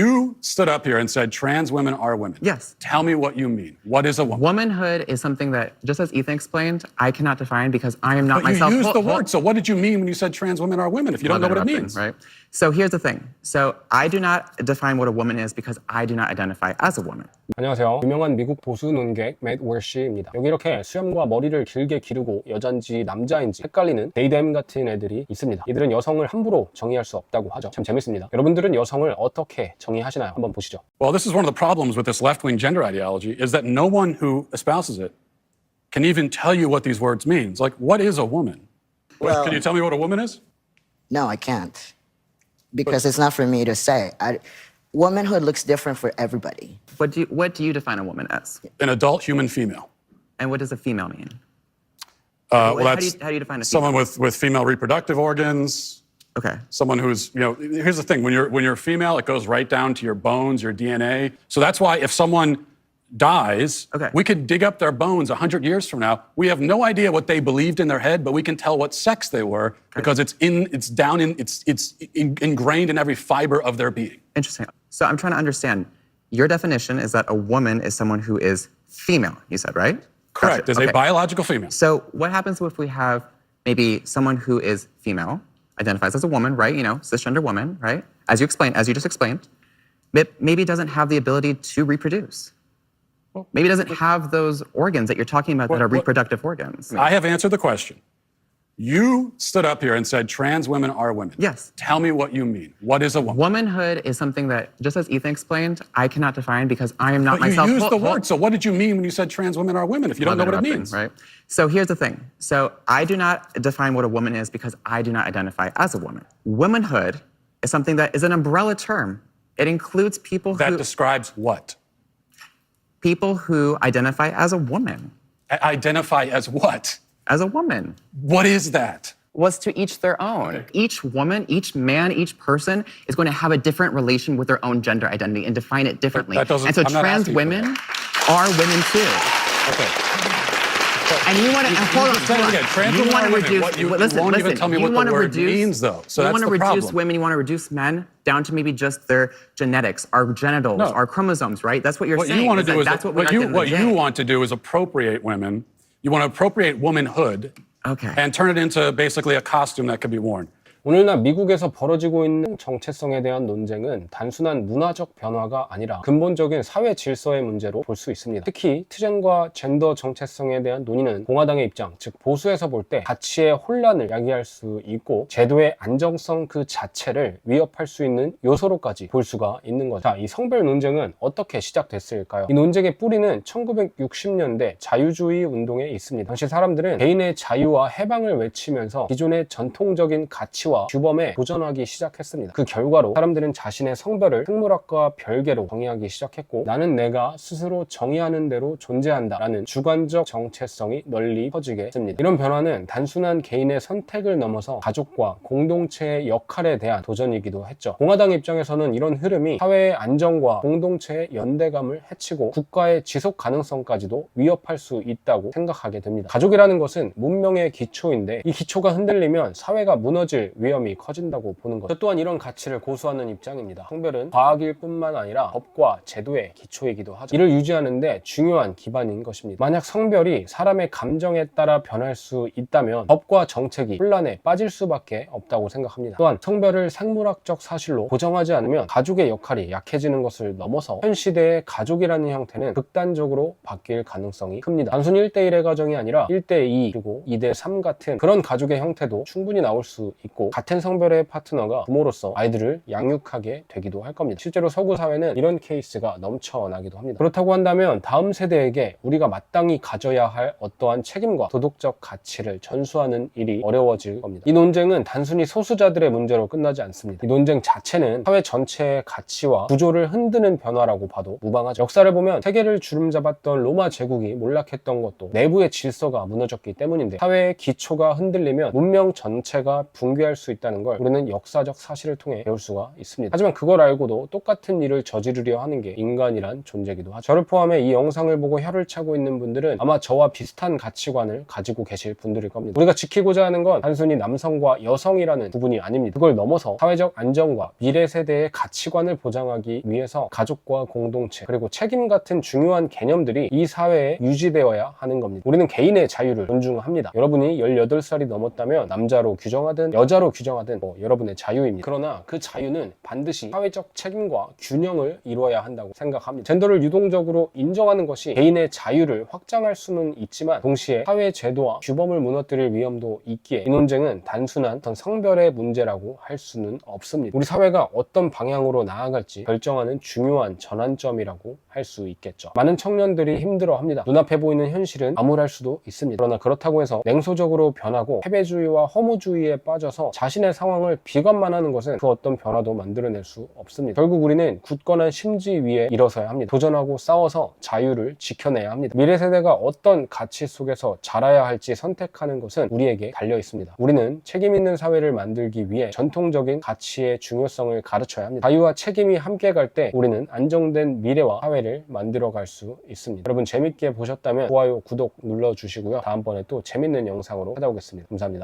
You stood up here and said trans women are women. Yes. Tell me what you mean. What is a woman? Womanhood is something that, just as Ethan explained, I cannot define because I am not But myself. you used the word. So what did you mean when you said trans women are women if you don't know what it means? Right? So here's the thing. So I do not define what a woman is because I do not identify as a woman. 안녕하세요. 유명한 미국 보수 논객 맷 월시입니다. 여기 이렇게 수염과 머리를 길게 기르고 여잔지 남자인지 헷갈리는 데이댐 같은 애들이 있습니다. 이들은 여성을 함부로 정의할 수 없다고 하죠. 참 재밌습니다. 여러분들은 여성을 어떻게 정의하시나요? 한번 보시죠. Well, this is one of the problems with this left-wing gender ideology is that no one who espouses it can even tell you what these words mean. Like, what is a woman? Well- Can you tell me what a woman is? No, I can't. Because it's not for me to say. Womanhood looks different for everybody. What do you define a woman as? An adult human female. And what does a female mean? Well, how that's do you define a female? someone with female reproductive organs. Okay. Someone who's, here's the thing. When you're female, it goes right down to your bones, your DNA. So that's why if someone dies, Okay. we could dig up their bones 100 years from now. We have no idea what they believed in their head, but we can tell what sex they were because it's ingrained in every fiber of their being. Interesting. So I'm trying to understand. Your definition is that a woman is someone who is female, you said, right? Correct. Gotcha. Is a biological female. So what happens if we have maybe someone who is female, identifies as a woman, right? Cisgender woman, right? As you just explained, but maybe doesn't have the ability to reproduce. Maybe doesn't have those organs that you're talking about that are reproductive organs. I have answered the question. You stood up here and said trans women are women. Yes. Tell me what you mean. What is a woman? Womanhood is something that, just as Ethan explained, I cannot define because I am not But myself. you used the word. So what did you mean when you said trans women are women if you don't know what it means? Right? So here's the thing. So I do not define what a woman is because I do not identify as a woman. Womanhood is something that is an umbrella term. It includes people That describes what? people who identify as a woman. Identify as what? As a woman. What is that? Was to each their own. Each woman, each man, each person is going to have a different relation with their own gender identity and define it differently. That doesn't- and so I'm not trans asking for women are women too. Okay. And you want to hold on. Say it again. Trans You women want are to women. reduce. What you listen, won't listen. even tell me you what the wanna word reduce, means, though. So you that's want to the reduce problem. women. You want to reduce men down to maybe just their genetics, our genitals, No. our chromosomes, right? That's what you're What saying. you want to do is that's what, what you want to do is appropriate women. You want to appropriate womanhood Okay. and turn it into basically a costume that could be worn. 오늘날 미국에서 벌어지고 있는 정체성에 대한 논쟁은 단순한 문화적 변화가 아니라 근본적인 사회 질서의 문제로 볼 수 있습니다. 특히 트젠과 젠더 정체성에 대한 논의는 공화당의 입장, 즉 보수에서 볼 때 가치의 혼란을 야기할 수 있고 제도의 안정성 그 자체를 위협할 수 있는 요소로까지 볼 수가 있는 거죠. 자, 이 성별 논쟁은 어떻게 시작됐을까요? 이 논쟁의 뿌리는 1960년대 자유주의 운동에 있습니다. 당시 사람들은 개인의 자유와 해방을 외치면서 기존의 전통적인 가치와 규범에 도전하기 시작했습니다. 그 결과로 사람들은 자신의 성별을 생물학과 별개로 정의하기 시작했고 나는 내가 스스로 정의하는 대로 존재한다 라는 주관적 정체성이 널리 퍼지게 했습니다. 이런 변화는 단순한 개인의 선택을 넘어서 가족과 공동체의 역할에 대한 도전이기도 했죠. 공화당 입장에서는 이런 흐름이 사회의 안정과 공동체의 연대감을 해치고 국가의 지속 가능성까지도 위협할 수 있다고 생각하게 됩니다. 가족이라는 것은 문명의 기초인데 이 기초가 흔들리면 사회가 무너질 위험이 커진다고 보는 거죠. 저 또한 이런 가치를 고수하는 입장입니다. 성별은 과학일 뿐만 아니라 법과 제도의 기초이기도 하죠. 이를 유지하는데 중요한 기반인 것입니다. 만약 성별이 사람의 감정에 따라 변할 수 있다면 법과 정책이 혼란에 빠질 수밖에 없다고 생각합니다. 또한 성별을 생물학적 사실로 고정하지 않으면 가족의 역할이 약해지는 것을 넘어서 현 시대의 가족이라는 형태는 극단적으로 바뀔 가능성이 큽니다. 단순히 1대1의 가정이 아니라 1대2 그리고 2대3 같은 그런 가족의 형태도 충분히 나올 수 있고 같은 성별의 파트너가 부모로서 아이들을 양육하게 되기도 할 겁니다. 실제로 서구 사회는 이런 케이스가 넘쳐나기도 합니다. 그렇다고 한다면 다음 세대에게 우리가 마땅히 가져야 할 어떠한 책임과 도덕적 가치를 전수하는 일이 어려워질 겁니다. 이 논쟁은 단순히 소수자들의 문제로 끝나지 않습니다. 이 논쟁 자체는 사회 전체의 가치와 구조를 흔드는 변화라고 봐도 무방하죠. 역사를 보면 세계를 주름잡았던 로마 제국이 몰락했던 것도 내부의 질서가 무너졌기 때문인데 사회의 기초가 흔들리면 문명 전체가 붕괴할 수 있다는 걸 우리는 역사적 사실을 통해 배울 수가 있습니다. 하지만 그걸 알고도 똑같은 일을 저지르려 하는 게 인간이란 존재이기도 하죠. 저를 포함해 이 영상을 보고 혀를 차고 있는 분들은 아마 저와 비슷한 가치관을 가지고 계실 분들일 겁니다. 우리가 지키고자 하는 건 단순히 남성과 여성이라는 구분이 아닙니다. 그걸 넘어서 사회적 안정과 미래 세대의 가치관을 보장하기 위해서 가족과 공동체 그리고 책임 같은 중요한 개념들이 이 사회에 유지되어야 하는 겁니다. 우리는 개인의 자유를 존중합니다. 여러분이 18살이 넘었다면 남자로 규정하든 여자로 규정하든 여러분의 자유입니다. 그러나 그 자유는 반드시 사회적 책임과 균형을 이루어야 한다고 생각합니다. 젠더를 유동적으로 인정하는 것이 개인의 자유를 확장할 수는 있지만 동시에 사회 제도와 규범을 무너뜨릴 위험도 있기에 이 논쟁은 단순한 어떤 성별의 문제라고 할 수는 없습니다. 우리 사회가 어떤 방향으로 나아갈지 결정하는 중요한 전환점이라고 할 수 있겠죠. 많은 청년들이 힘들어합니다. 눈앞에 보이는 현실은 암울할 수도 있습니다. 그러나 그렇다고 해서 냉소적으로 변하고 패배주의와 허무주의에 빠져서 자신의 상황을 비관만하는 것은 그 어떤 변화도 만들어낼 수 없습니다. 결국 우리는 굳건한 심지 위에 일어서야 합니다. 도전하고 싸워서 자유를 지켜내야 합니다. 미래 세대가 어떤 가치 속에서 자라야 할지 선택하는 것은 우리에게 달려 있습니다. 우리는 책임 있는 사회를 만들기 위해 전통적인 가치의 중요성을 가르쳐야 합니다. 자유와 책임이 함께 갈 때 우리는 안정된 미래와 사회를 만들어 갈 수 있습니다. 여러분 재밌게 보셨다면 좋아요, 구독 눌러주시고요. 다음번에 또 재밌는 영상으로 찾아오겠습니다. 감사합니다.